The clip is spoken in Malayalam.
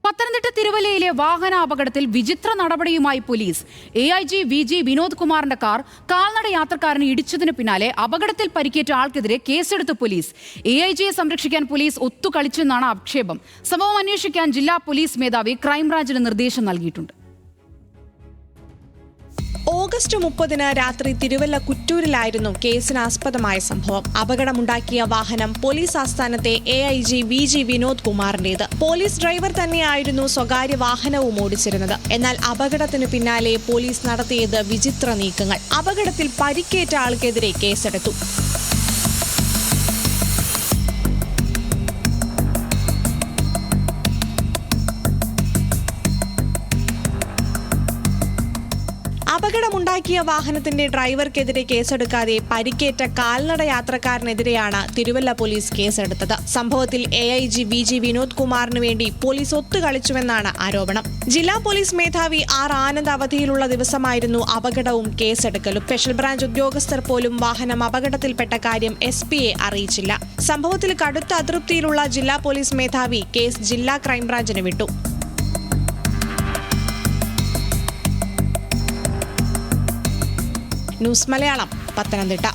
പത്തനംതിട്ട തിരുവല്ലയിലെ വാഹനാപകടത്തിൽ വിചിത്ര നടപടിയുമായി പോലീസ്. AIG VG വിനോദ് കുമാറിന്റെ കാർ കാൽനട യാത്രക്കാരനെ ഇടിച്ചതിന് പിന്നാലെ അപകടത്തിൽ പരിക്കേറ്റ ആൾക്കെതിരെ കേസെടുത്ത് പോലീസ്. AIGയെ സംരക്ഷിക്കാൻ പോലീസ് ഒത്തുകളിച്ചെന്നാണ് ആക്ഷേപം. സംഭവം അന്വേഷിക്കാൻ ജില്ലാ പോലീസ് മേധാവി ക്രൈംബ്രാഞ്ചിന് നിർദ്ദേശം നൽകിയിട്ടുണ്ട്. ഓഗസ്റ്റ് 30 രാത്രി തിരുവല്ല കുറ്റൂരിലായിരുന്നു കേസിനാസ്പദമായ സംഭവം. അപകടമുണ്ടാക്കിയ വാഹനം പോലീസ് ആസ്ഥാനത്തെ AIG VG വിനോദ് കുമാറിന്റേത്. പോലീസ് ഡ്രൈവർ തന്നെയായിരുന്നു സ്വകാര്യ വാഹനവും ഓടിച്ചിരുന്നത്. എന്നാൽ അപകടത്തിനു പിന്നാലെ പോലീസ് നടത്തിയത് വിചിത്ര നീക്കങ്ങൾ. അപകടത്തിൽ പരിക്കേറ്റ ആൾക്കെതിരെ കേസെടുത്തു. അപകടമുണ്ടാക്കിയ വാഹനത്തിന്റെ ഡ്രൈവർക്കെതിരെ കേസെടുക്കാതെ പരിക്കേറ്റ കാൽനട യാത്രക്കാരനെതിരെയാണ് തിരുവല്ല പോലീസ് കേസെടുത്തത്. സംഭവത്തിൽ AIG VG വിനോദ് കുമാറിന് വേണ്ടി പോലീസ് ഒത്തുകളിച്ചുവെന്നാണ് ആരോപണം. ജില്ലാ പോലീസ് മേധാവി R ആനന്ദ് അവധിയിലുള്ള ദിവസമായിരുന്നു അപകടവും കേസെടുക്കലും. സ്പെഷ്യൽ ബ്രാഞ്ച് ഉദ്യോഗസ്ഥർ പോലും വാഹനം അപകടത്തിൽപ്പെട്ട കാര്യം SP-യെ അറിയിച്ചില്ല. സംഭവത്തിൽ കടുത്ത അതൃപ്തിയിലുള്ള ജില്ലാ പോലീസ് മേധാവി കേസ് ജില്ലാ ക്രൈംബ്രാഞ്ചിന് വിട്ടു. ന്യൂസ് മലയാളം, പത്തനംതിട്ട.